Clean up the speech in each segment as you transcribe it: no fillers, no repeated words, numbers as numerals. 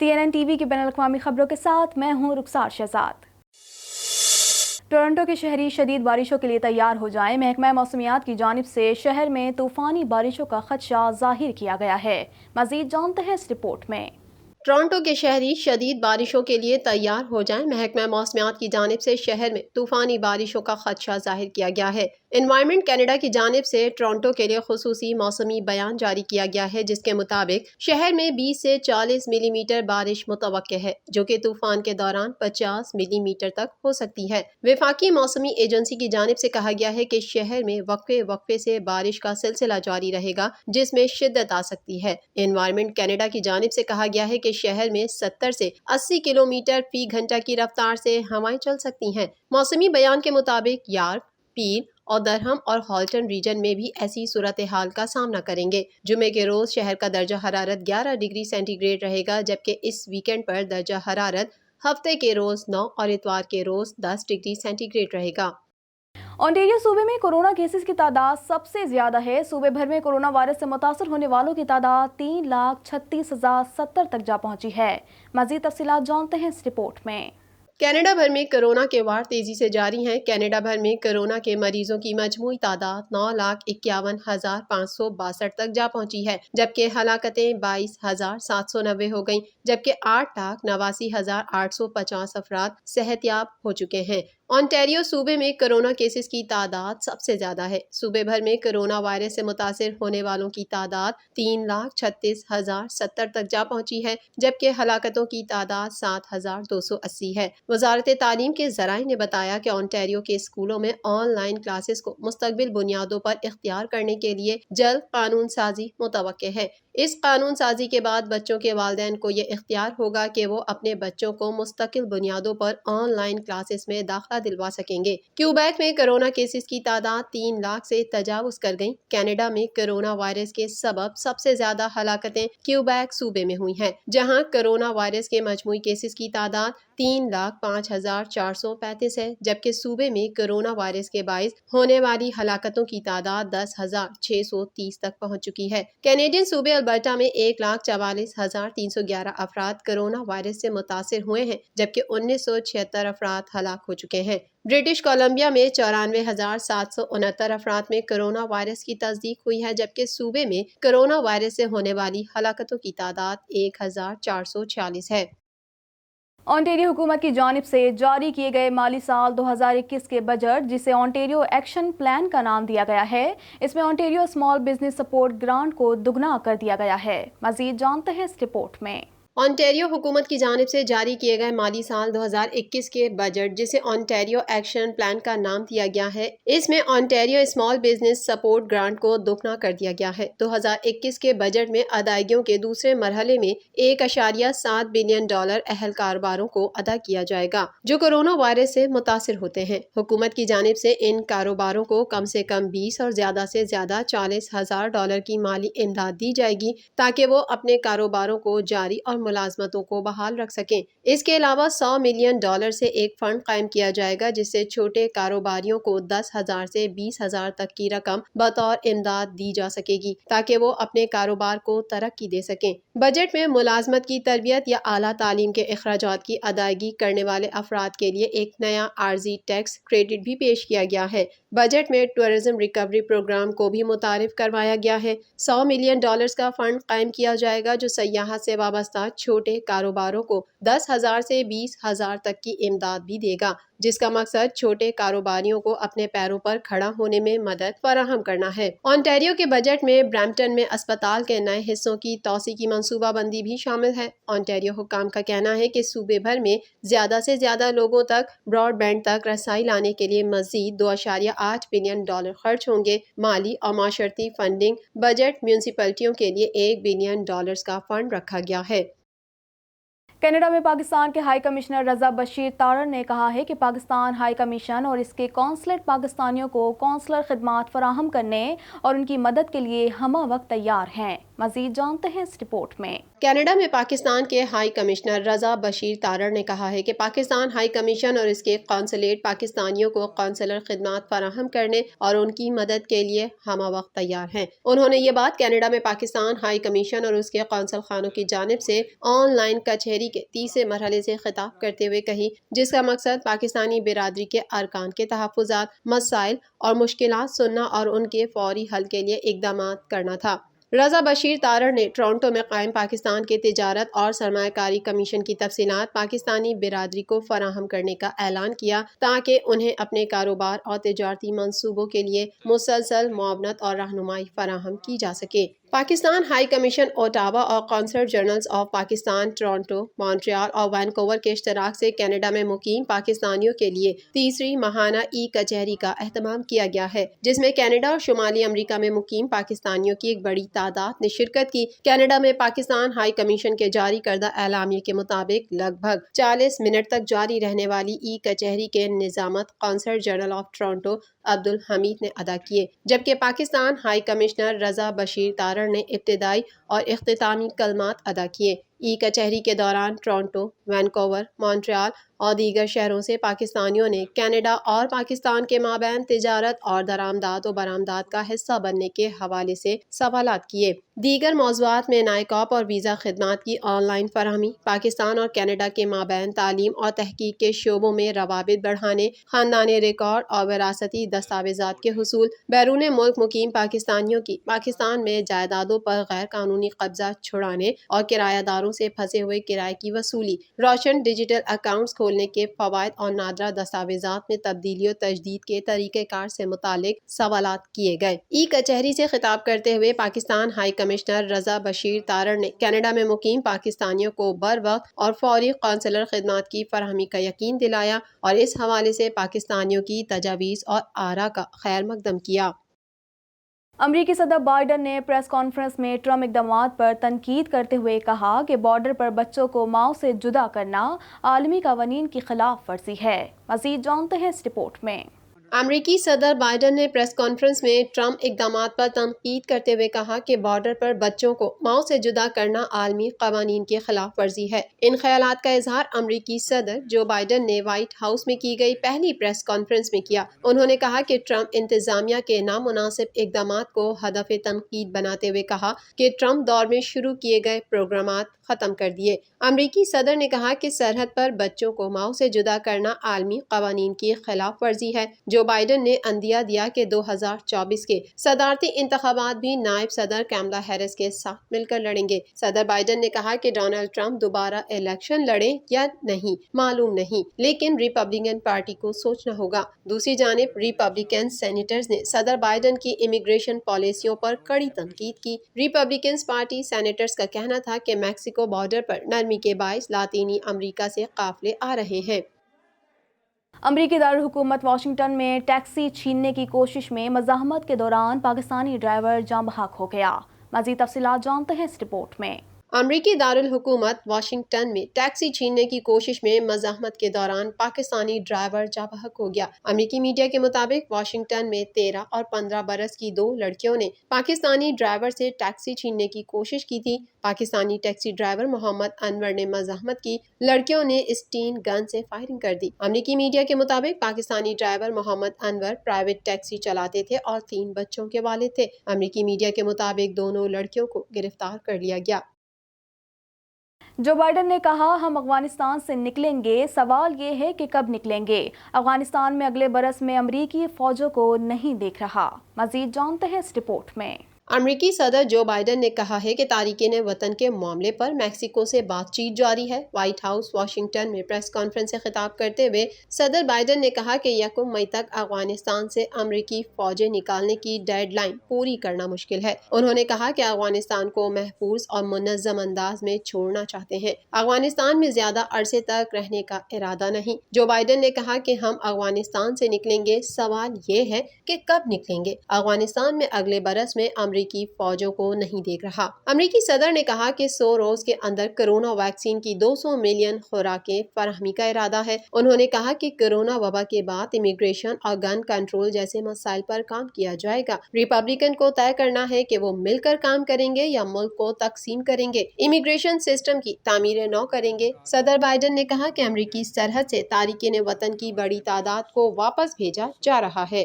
TNN T V کی بین الاقوامی خبروں کے ساتھ میں ہوں رخسار شہزاد۔ ٹورنٹو کے شہری شدید بارشوں کے لیے تیار ہو جائیں۔ محکمہ موسمیات کی جانب سے شہر میں طوفانی بارشوں کا خدشہ ظاہر کیا گیا ہے۔ مزید جانتے ہیں اس رپورٹ میں۔ ٹورنٹو کے شہری شدید بارشوں کے لیے تیار ہو جائیں۔ محکمہ موسمیات کی جانب سے شہر میں طوفانی بارشوں کا خدشہ ظاہر کیا گیا ہے۔ انوائرمنٹ کینیڈا کی جانب سے ٹورنٹو کے لیے خصوصی موسمی بیان جاری کیا گیا ہے، جس کے مطابق شہر میں 20 سے 40 ملی میٹر بارش متوقع ہے، جو کہ طوفان کے دوران 50 ملی میٹر تک ہو سکتی ہے۔ وفاقی موسمی ایجنسی کی جانب سے کہا گیا ہے کہ شہر میں وقفے وقفے سے بارش کا سلسلہ جاری رہے گا، جس میں شدت آ سکتی ہے۔ انوائرمنٹ کینیڈا کی جانب سے کہا گیا ہے کہ شہر میں 70 سے 80 کلومیٹر فی گھنٹہ کی رفتار سے ہوائیں چل سکتی ہیں۔ موسمی بیان کے مطابق یارک، پیل اور درہم اور ہالٹن ریجن میں بھی ایسی صورتحال کا سامنا کریں گے۔ جمعے کے روز شہر کا درجہ حرارت 11 ڈگری سینٹی گریڈ رہے گا، جبکہ اس ویکینڈ پر درجہ حرارت ہفتے کے روز 9 اور اتوار کے روز 10 ڈگری سینٹی گریڈ رہے گا۔ اونٹیریو صوبے میں کورونا کیسز کی تعداد سب سے زیادہ ہے۔ صوبے بھر میں کورونا وائرس سے متاثر ہونے والوں کی تعداد 3,36,070 تک جا پہنچی ہے۔ مزید تفصیلات جانتے ہیں اس رپورٹ میں۔ کینیڈا بھر میں کورونا کے وار تیزی سے جاری ہیں۔ کینیڈا بھر میں کورونا کے مریضوں کی مجموعی تعداد 9,51,562 تک جا پہنچی ہے، جبکہ ہلاکتیں 22,790 ہو گئیں، جبکہ 8,89,850 افراد صحت یاب ہو چکے ہیں۔ اونٹیریو صوبے میں کورونا کیسز کی تعداد سب سے زیادہ ہے۔ صوبے بھر میں کورونا وائرس سے متاثر ہونے والوں کی تعداد 3,36,070 تک جا پہنچی ہے، جبکہ ہلاکتوں کی تعداد 7,280 ہے۔ وزارت تعلیم کے ذرائع نے بتایا کہ اونٹیریو کے اسکولوں میں آن لائن کلاسز کو مستقبل بنیادوں پر اختیار کرنے کے لیے جلد قانون سازی متوقع ہے۔ اس قانون سازی کے بعد بچوں کے والدین کو یہ اختیار ہوگا کہ وہ اپنے بچوں کو مستقل بنیادوں پر آن لائن کلاسز میں داخلہ دلوا سکیں گے۔ کیوبیک میں کورونا کیسز کی تعداد 3 لاکھ سے تجاوز کر گئی۔ کینیڈا میں کورونا وائرس کے سبب سب سے زیادہ ہلاکتیں کیوبیک صوبے میں ہوئی ہیں، جہاں کورونا وائرس کے مجموعی کیسز کی تعداد 3,05,435 ہے، جبکہ صوبے میں کورونا وائرس کے باعث ہونے والی ہلاکتوں کی تعداد 10,630 تک پہنچ چکی ہے۔ کینیڈین صوبے البرٹا میں 1,44,311 افراد کورونا وائرس سے متاثر ہوئے ہیں، جبکہ 1,976 افراد ہلاک ہو چکے ہیں۔ برٹش کولمبیا میں 94,769 افراد میں کورونا وائرس کی تصدیق ہوئی ہے، جبکہ صوبے میں کورونا وائرس سے ہونے والی ہلاکتوں کی تعداد 1,446 ہے۔ اونٹیریو حکومت کی جانب سے جاری کیے گئے مالی سال 2021 کے بجٹ، جسے اونٹیریو ایکشن پلان کا نام دیا گیا ہے، اس میں Ontario small business support grant کو دگنا کر دیا گیا ہے۔ مزید جانتے ہیں اس رپورٹ میں۔ اونٹیریو حکومت کی جانب سے جاری کیے گئے مالی سال 2021 کے بجٹ، جسے اونٹیریو ایکشن پلان کا نام دیا گیا ہے، اس میں Ontario small business support grant کو دگنا کر دیا گیا ہے۔ 2021 کے بجٹ میں ادائیگیوں کے دوسرے مرحلے میں $1.7 بلین اہل کاروباروں کو ادا کیا جائے گا، جو کورونا وائرس سے متاثر ہوتے ہیں۔ حکومت کی جانب سے ان کاروباروں کو کم سے کم 20 اور زیادہ سے زیادہ $40,000 کی مالی امداد دی جائے گی، تاکہ وہ اپنے کاروباروں کو جاری اور ملازمتوں کو بحال رکھ سکیں۔ اس کے علاوہ $100 ملین سے ایک فنڈ قائم کیا جائے گا، جس سے چھوٹے کاروباریوں کو 10,000 سے 20,000 تک کی رقم بطور امداد دی جا سکے گی، تاکہ وہ اپنے کاروبار کو ترقی دے سکیں۔ بجٹ میں ملازمت کی تربیت یا اعلیٰ تعلیم کے اخراجات کی ادائیگی کرنے والے افراد کے لیے ایک نیا عارضی ٹیکس کریڈٹ بھی پیش کیا گیا ہے۔ بجٹ میں ٹورزم ریکوری پروگرام کو بھی متعارف کروایا گیا ہے۔ $100 ملین کا فنڈ قائم کیا جائے گا، جو سیاحت سے وابستہ چھوٹے کاروباروں کو 10,000 سے 20,000 تک کی امداد بھی دے گا، جس کا مقصد چھوٹے کاروباریوں کو اپنے پیروں پر کھڑا ہونے میں مدد فراہم کرنا ہے۔ اونٹیریو کے بجٹ میں برمپٹن میں اسپتال کے نئے حصوں کی توسیع کی منصوبہ بندی بھی شامل ہے۔ اونٹیریو حکام کا کہنا ہے کہ صوبے بھر میں زیادہ سے زیادہ لوگوں تک براڈ بینڈ تک رسائی لانے کے لیے مزید $2.8 بلین خرچ ہوں گے۔ مالی اور معاشرتی فنڈنگ بجٹ میونسپلٹیوں کے لیے $1 بلین کا فنڈ رکھا گیا ہے۔ کینیڈا میں پاکستان کے ہائی کمشنر رضا بشیر تارڑ نے کہا ہے کہ پاکستان ہائی کمیشن اور اس کے قونصلیٹ پاکستانیوں کو قونصلر خدمات فراہم کرنے اور ان کی مدد کے لیے ہمہ وقت تیار ہیں۔ مزید جانتے ہیں اس رپورٹ میں۔ کینیڈا میں پاکستان کے ہائی کمشنر رضا بشیر تارڑ نے کہا ہے کہ پاکستان ہائی کمیشن اور اس کے قونصلیٹ پاکستانیوں کو قونصلر خدمات فراہم کرنے اور ان کی مدد کے لیے ہمہ وقت تیار ہیں۔ انہوں نے یہ بات کینیڈا میں پاکستان ہائی کمیشن اور اس کے قونصل خانوں کی جانب سے آن لائن کچہری کے تیسرے مرحلے سے خطاب کرتے ہوئے کہی، جس کا مقصد پاکستانی برادری کے ارکان کے تحفظات، مسائل اور مشکلات سننا اور ان کے فوری حل کے لیے اقدامات کرنا تھا۔ رضا بشیر تارڑ نے ٹورنٹو میں قائم پاکستان کے تجارت اور سرمایہ کاری کمیشن کی تفصیلات پاکستانی برادری کو فراہم کرنے کا اعلان کیا تاکہ انہیں اپنے کاروبار اور تجارتی منصوبوں کے لیے مسلسل معاونت اور رہنمائی فراہم کی جا سکے۔ پاکستان ہائی کمیشن اوٹاوا اور قونصل generals of Pakistan Toronto, Montreal اور وینکوور کے اشتراک سے کینیڈا میں مقیم پاکستانیوں کے لیے تیسری ماہانہ ای کچہری کا اہتمام کیا گیا ہے، جس میں کینیڈا اور شمالی امریکہ میں مقیم پاکستانیوں کی ایک بڑی تعداد نے شرکت کی۔ کینیڈا میں پاکستان ہائی کمیشن کے جاری کردہ اعلامیے کے مطابق لگ بھگ 40 منٹ تک جاری رہنے والی ای کچہری کے نظامت قونصل جنرل آف ٹورنٹو عبدالحمید نے ادا کیے، جبکہ پاکستان ہائی کمشنر رضا بشیر تارڑ نے ابتدائی اور اختتامی کلمات ادا کیے۔ ای کچہری کے دوران ٹورنٹو، وینکوور، مونٹریال اور دیگر شہروں سے پاکستانیوں نے کینیڈا اور پاکستان کے مابین تجارت اور درآمدات و برآمدات کا حصہ بننے کے حوالے سے سوالات کیے۔ دیگر موضوعات میں نائکاپ اور ویزا خدمات کی آن لائن فراہمی، پاکستان اور کینیڈا کے مابین تعلیم اور تحقیق کے شعبوں میں روابط بڑھانے، خاندانی ریکارڈ اور وراثتی دستاویزات کے حصول، بیرون ملک مقیم پاکستانیوں کی پاکستان میں جائیدادوں پر غیر قانونی قبضہ چھڑانے اور کرایہ داروں سے پھنسے ہوئے کرائے کی وصولی، روشن ڈیجیٹل اکاؤنٹس کھولنے کے فوائد اور نادرہ دستاویزات میں تبدیلی و تجدید کے طریقہ کار سے متعلق سوالات کیے گئے۔ ای کچہری سے خطاب کرتے ہوئے پاکستان ہائی کمشنر رضا بشیر تارڑ نے کینیڈا میں مقیم پاکستانیوں کو بروقت اور فوری قونصلر خدمات کی فراہمی کا یقین دلایا اور اس حوالے سے پاکستانیوں کی تجاویز اور آراء کا خیر مقدم کیا۔ امریکی صدر بائیڈن نے پریس کانفرنس میں ٹرمپ اقدامات پر تنقید کرتے ہوئے کہا کہ بارڈر پر بچوں کو ماؤں سے جدا کرنا عالمی قوانین کی خلاف ورزی ہے۔ مزید جانتے ہیں اس رپورٹ میں۔ امریکی صدر بائیڈن نے پریس کانفرنس میں ٹرمپ اقدامات پر تنقید کرتے ہوئے کہا کہ بارڈر پر بچوں کو ماؤں سے جدا کرنا عالمی قوانین کی خلاف ورزی ہے۔ ان خیالات کا اظہار امریکی صدر جو بائیڈن نے وائٹ ہاؤس میں کی گئی پہلی پریس کانفرنس میں کیا۔ انہوں نے کہا کہ ٹرمپ انتظامیہ کے نامناسب اقدامات کو ہدف تنقید بناتے ہوئے کہا کہ ٹرمپ دور میں شروع کیے گئے پروگرامات ختم کر دیے۔ امریکی صدر نے کہا کہ سرحد پر بچوں کو ماؤں سے جدا کرنا عالمی قوانین کی خلاف ورزی ہے۔ جو بائیڈن نے عندیہ دیا کہ 2024 کے صدارتی انتخابات بھی نائب صدر کملا ہیرس کے ساتھ مل کر لڑیں گے۔ صدر بائیڈن نے کہا کہ ڈونلڈ ٹرمپ دوبارہ الیکشن لڑیں یا نہیں معلوم نہیں، لیکن ریپبلکن پارٹی کو سوچنا ہوگا۔ دوسری جانب ریپبلکن سینیٹرز نے صدر بائیڈن کی امیگریشن پالیسیوں پر کڑی تنقید کی۔ ریپبلکن پارٹی سینیٹرز کا کہنا تھا کہ میکسیکو بارڈر پر نرمی کے باعث لاطینی امریکہ سے قافلے آ رہے ہیں۔ امریکی دارالحکومت واشنگٹن میں ٹیکسی چھیننے کی کوشش میں مزاحمت کے دوران پاکستانی ڈرائیور جاں بحق ہو گیا۔ مزید تفصیلات جانتے ہیں اس رپورٹ میں۔ امریکی دارالحکومت واشنگٹن میں ٹیکسی چھیننے کی کوشش میں مزاحمت کے دوران پاکستانی ڈرائیور جاں بحق ہو گیا۔ امریکی میڈیا کے مطابق واشنگٹن میں 13 اور 15 برس کی 2 لڑکیوں نے پاکستانی ڈرائیور سے ٹیکسی چھیننے کی کوشش کی تھی۔ پاکستانی ٹیکسی ڈرائیور محمد انور نے مزاحمت کی۔ لڑکیوں نے اسٹین گن سے فائرنگ کر دی۔ امریکی میڈیا کے مطابق Pakistani driver Muhammad Anwar private taxi چلاتے تھے اور 3 بچوں کے والد تھے۔ امریکی میڈیا کے مطابق دونوں لڑکیوں کو گرفتار کر لیا گیا۔ جو بائیڈن نے کہا ہم افغانستان سے نکلیں گے، سوال یہ ہے کہ کب نکلیں گے۔ افغانستان میں اگلے برس میں امریکی فوجوں کو نہیں دیکھ رہا۔ مزید جانتے ہیں اس رپورٹ میں۔ امریکی صدر جو بائیڈن نے کہا ہے کہ تارکین وطن کے معاملے پر میکسیکو سے بات چیت جاری ہے۔ وائٹ ہاؤس واشنگٹن میں پریس کانفرنس سے خطاب کرتے ہوئے صدر بائیڈن نے کہا کہ 1 مئی تک افغانستان سے امریکی فوجیں نکالنے کی ڈیڈ لائن پوری کرنا مشکل ہے۔ انہوں نے کہا کہ افغانستان کو محفوظ اور منظم انداز میں چھوڑنا چاہتے ہیں۔ افغانستان میں زیادہ عرصے تک رہنے کا ارادہ نہیں۔ جو بائیڈن نے کہا کہ ہم افغانستان سے نکلیں گے، سوال یہ ہے کہ کب نکلیں گے۔ افغانستان میں اگلے برس میں امریکی فوجوں کو نہیں دیکھ رہا۔ امریکی صدر نے کہا کہ 100 روز کے اندر کرونا ویکسین کی 200 ملین خوراکیں فراہمی کا ارادہ ہے۔ انہوں نے کہا کہ کرونا وبا کے بعد امیگریشن اور گن کنٹرول جیسے مسائل پر کام کیا جائے گا۔ ریپبلکن کو طے کرنا ہے کہ وہ مل کر کام کریں گے یا ملک کو تقسیم کریں گے، امیگریشن سسٹم کی تعمیر نو کریں گے۔ صدر بائیڈن نے کہا کہ امریکی سرحد سے تارکین وطن کی بڑی تعداد کو واپس بھیجا جا رہا ہے۔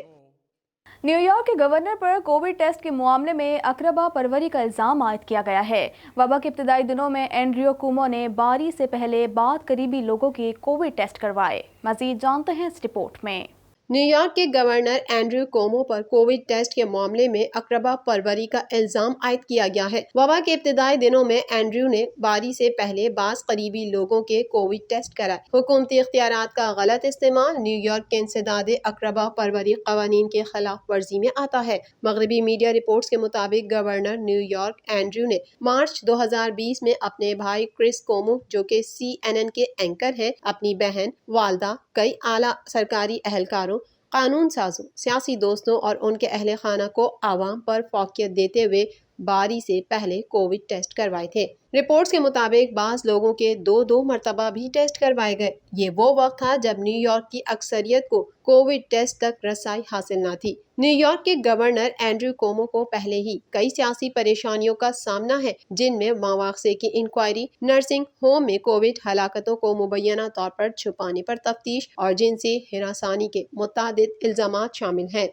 نیو یارک کے گورنر پر کووڈ ٹیسٹ کے معاملے میں اقربا پروری کا الزام عائد کیا گیا ہے۔ وبا کے ابتدائی دنوں میں اینڈریو کومو نے باری سے پہلے بعد قریبی لوگوں کے کووڈ ٹیسٹ کروائے۔ مزید جانتے ہیں اس رپورٹ میں۔ نیو یارک کے گورنر اینڈریو کومو پر کووڈ ٹیسٹ کے معاملے میں اقربا پروری کا الزام عائد کیا گیا ہے۔ وبا کے ابتدائی دنوں میں اینڈریو نے باری سے پہلے بعض قریبی لوگوں کے کووڈ ٹیسٹ کرائے۔ حکومتی اختیارات کا غلط استعمال نیو یارک کے انسداد اقربا پروری قوانین کے خلاف ورزی میں آتا ہے۔ مغربی میڈیا رپورٹس کے مطابق گورنر نیو یارک اینڈریو نے مارچ 2020 میں اپنے بھائی کرس کومو جو کہ CNN کے اینکر ہیں، اپنی بہن، والدہ، کئی اعلیٰ سرکاری اہلکاروں، قانون سازوں، سیاسی دوستوں اور ان کے اہل خانہ کو عوام پر فوقیت دیتے ہوئے باری سے پہلے کووڈ ٹیسٹ کروائے تھے۔ رپورٹس کے مطابق بعض لوگوں کے دو مرتبہ بھی ٹیسٹ کروائے گئے۔ یہ وہ وقت تھا جب نیو یارک کی اکثریت کو کووڈ ٹیسٹ تک رسائی حاصل نہ تھی۔ نیو یارک کے گورنر اینڈریو کومو کو پہلے ہی کئی سیاسی پریشانیوں کا سامنا ہے، جن میں مواخذے کی انکوائری، نرسنگ ہوم میں کووڈ ہلاکتوں کو مبینہ طور پر چھپانے پر تفتیش اور جنسی ہراسانی کے متعدد الزامات شامل ہیں۔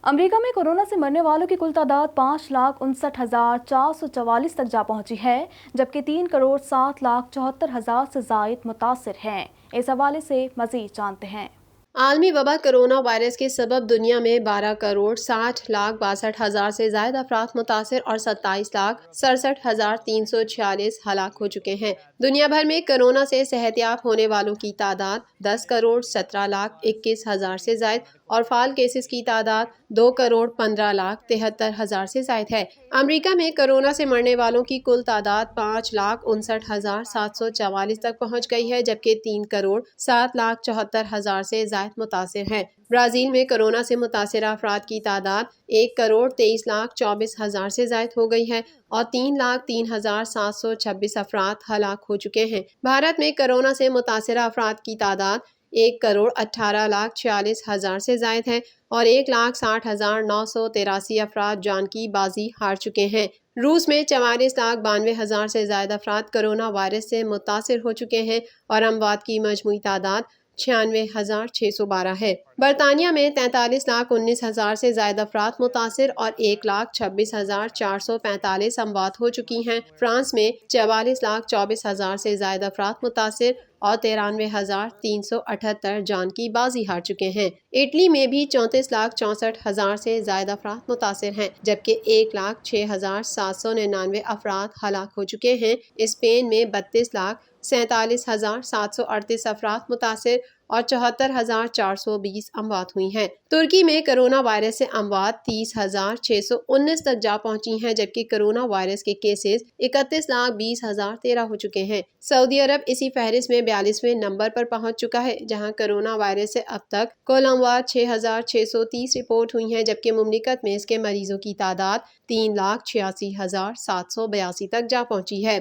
امریکہ میں کورونا سے مرنے والوں کی کل تعداد 5,59,444 تک جا پہنچی ہے، جبکہ 3,07,74,000 سے زائد متاثر ہیں۔ اس حوالے سے مزید جانتے ہیں۔ عالمی وبا کرونا وائرس کے سبب دنیا میں 12,60,62,000 سے زائد افراد متاثر اور 27,67,346 ہلاک ہو چکے ہیں۔ دنیا بھر میں کرونا سے صحت یاب ہونے والوں کی تعداد 10,17,21,000 سے زائد اور فعال کیسز کی تعداد 2,15,73,000 سے زائد ہے۔ امریکہ میں کرونا سے مرنے والوں کی کل تعداد 5,59,744 تک پہنچ گئی ہے، جبکہ 3,07,74,000 سے زائد متاثر ہیں۔ برازیل میں کرونا سے متاثرہ افراد کی تعداد 1,23,24,000 سے زائد ہو گئی ہے اور 3,03,726 افراد ہلاک ہو چکے ہیں۔ بھارت میں کرونا سے متاثرہ افراد کی تعداد 1,18,46,000 سے زائد ہے اور 1,60,983 افراد جان کی بازی ہار چکے ہیں۔ روس میں 44,92,000 سے زائد افراد کرونا وائرس سے متاثر ہو چکے ہیں اور اموات کی مجموعی تعداد 96,612 ہے۔ برطانیہ میں 43,19,000 سے زائد افراد متاثر اور 1,26,445 اموات ہو چکی ہیں۔ فرانس میں 44,24,000 سے زائد افراد متاثر اور 93,378 جان کی بازی ہار چکے ہیں۔ اٹلی میں بھی 34,64,000 سے زائد افراد متاثر ہیں، جبکہ 1,06,799 افراد ہلاک ہو چکے ہیں۔ اسپین میں 32,47,738 افراد متاثر اور 74,420 اموات ہوئی ہیں۔ ترکی میں کرونا وائرس سے اموات 30,619 تک جا پہنچی ہیں، جبکہ کرونا وائرس کے کیسز 31,20,013 ہو چکے ہیں۔ سعودی عرب اسی فہرست میں 42ویں نمبر پر پہنچ چکا ہے، جہاں کرونا وائرس سے اب تک کل اموات 6,630 رپورٹ ہوئی ہیں، جبکہ مملکت میں اس کے مریضوں کی تعداد 3,86,782 تک جا پہنچی ہے۔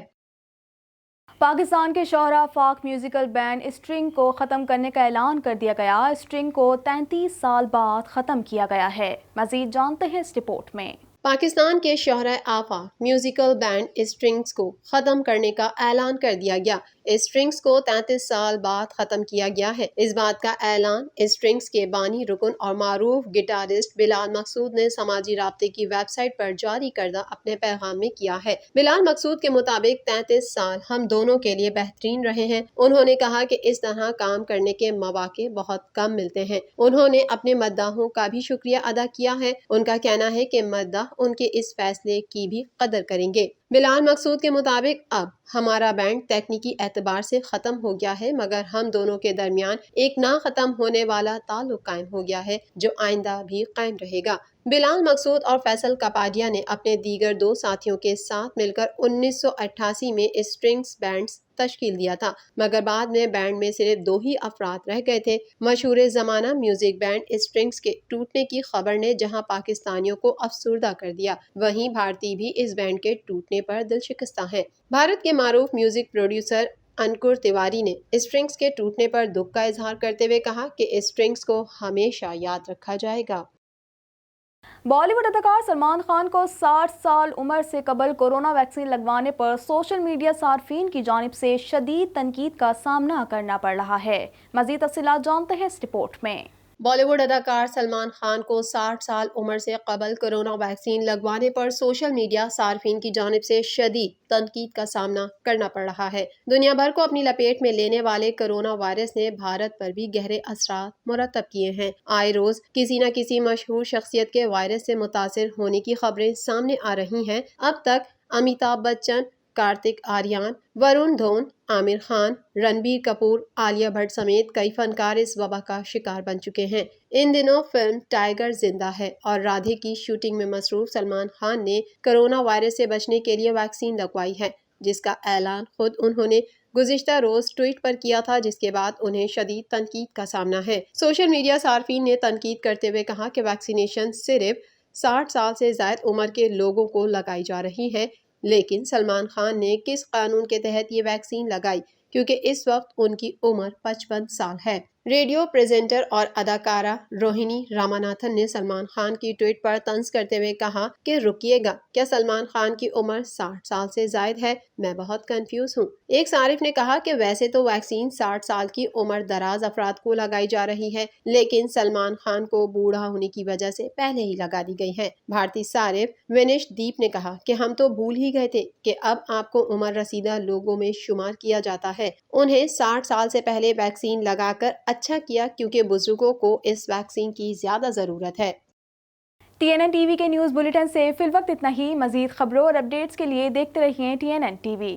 پاکستان کے شہرا فاک میوزیکل بینڈ اسٹرنگ کو ختم کرنے کا اعلان کر دیا گیا۔ اسٹرنگ کو 33 سال بعد ختم کیا گیا ہے۔ مزید جانتے ہیں اس رپورٹ میں۔ پاکستان کے شہرائے آفاق میوزیکل بینڈ اسٹرنگز کو ختم کرنے کا اعلان کر دیا گیا۔ اسٹرنگز کو 33 سال بعد ختم کیا گیا ہے۔ اس بات کا اعلان اسٹرنگز کے بانی رکن اور معروف گٹارسٹ بلال مقصود نے سماجی رابطے کی ویب سائٹ پر جاری کردہ اپنے پیغام میں کیا ہے۔ بلال مقصود کے مطابق 33 سال ہم دونوں کے لیے بہترین رہے ہیں۔ انہوں نے کہا کہ اس طرح کام کرنے کے مواقع بہت کم ملتے ہیں۔ انہوں نے اپنے مداحوں کا بھی شکریہ ادا کیا ہے۔ ان کا کہنا ہے کہ مداح ان کے اس فیصلے کی بھی قدر کریں گے۔ بلال مقصود کے مطابق اب ہمارا بینڈ تکنیکی اعتبار سے ختم ہو گیا ہے، مگر ہم دونوں کے درمیان ایک نہ ختم ہونے والا تعلق قائم ہو گیا ہے جو آئندہ بھی قائم رہے گا۔ بلال مقصود اور فیصل کپادیا نے اپنے دیگر 2 ساتھیوں کے ساتھ مل کر 1988 میں اسٹرنگز بینڈ تشکیل دیا تھا، مگر بعد میں بینڈ میں صرف 2 ہی افراد رہ گئے تھے۔ مشہور زمانہ میوزک بینڈ اسٹرنگز کے ٹوٹنے کی خبر نے جہاں پاکستانیوں کو افسردہ کر دیا، وہیں بھارتی بھی اس بینڈ کے ٹوٹنے پر دل شکستہ ہیں۔ بھارت کے معروف میوزک پروڈیوسر انکر تیواری نے اسٹرنگز کے ٹوٹنے پر دکھ کا اظہار کرتے ہوئے کہا کہ اسٹرنگز کو ہمیشہ یاد رکھا جائے گا۔ بالی ووڈ اداکار سلمان خان کو 60 سال عمر سے قبل کورونا ویکسین لگوانے پر سوشل میڈیا صارفین کی جانب سے شدید تنقید کا سامنا کرنا پڑ رہا ہے۔ مزید تفصیلات جانتے ہیں اس رپورٹ میں۔ بالی ووڈ اداکار سلمان خان کو 60 سال عمر سے قبل کرونا ویکسین لگوانے پر سوشل میڈیا صارفین کی جانب سے شدید تنقید کا سامنا کرنا پڑ رہا ہے۔ دنیا بھر کو اپنی لپیٹ میں لینے والے کرونا وائرس نے بھارت پر بھی گہرے اثرات مرتب کیے ہیں۔ آئے روز کسی نہ کسی مشہور شخصیت کے وائرس سے متاثر ہونے کی خبریں سامنے آ رہی ہیں۔ اب تک امیتابھ بچن، کارتک آریان، ورون دھون، عامر خان، رنبیر کپور، عالیہ بھٹ سمیت کئی فنکار اس وبا کا شکار بن چکے ہیں۔ ان دنوں فلم ٹائیگر زندہ ہے اور رادھے کی شوٹنگ میں مصروف سلمان خان نے کرونا وائرس سے بچنے کے لیے ویکسین لگوائی ہے، جس کا اعلان خود انہوں نے گزشتہ روز ٹویٹ پر کیا تھا، جس کے بعد انہیں شدید تنقید کا سامنا ہے۔ سوشل میڈیا صارفین نے تنقید کرتے ہوئے کہا کہ ویکسینیشن صرف 60 سال سے زائد عمر کے لوگوں کو لگائی جا رہی ہے، لیکن سلمان خان نے کس قانون کے تحت یہ ویکسین لگائی، کیونکہ اس وقت ان کی عمر 55 سال ہے۔ ریڈیو پریزنٹر اور اداکارہ روہنی راماناتھن نے سلمان خان کی ٹویٹ پر طنز کرتے ہوئے کہا کہ رکیے گا، کیا سلمان خان کی عمر 60 سال سے زائد ہے؟ میں بہت کنفیوز ہوں۔ ایک صارف نے کہا کہ ویسے تو ویکسین 60 سال کی عمر دراز افراد کو لگائی جا رہی ہے، لیکن سلمان خان کو بوڑھا ہونے کی وجہ سے پہلے ہی لگا دی گئی ہے۔ بھارتی صارف ونیش دیپ نے کہا کہ ہم تو بھول ہی گئے تھے کہ اب آپ کو عمر رسیدہ لوگوں میں شمار کیا جاتا ہے۔ انہیں 60 سال سے پہلے ویکسین لگا کر اچھا کیا، کیونکہ بزرگوں کو اس ویکسین کی زیادہ ضرورت ہے۔ TNN ٹی وی کے نیوز بلیٹن سے فی الوقت اتنا ہی۔ مزید خبروں اور اپڈیٹس کے لیے دیکھتے رہیے TNN ٹی وی۔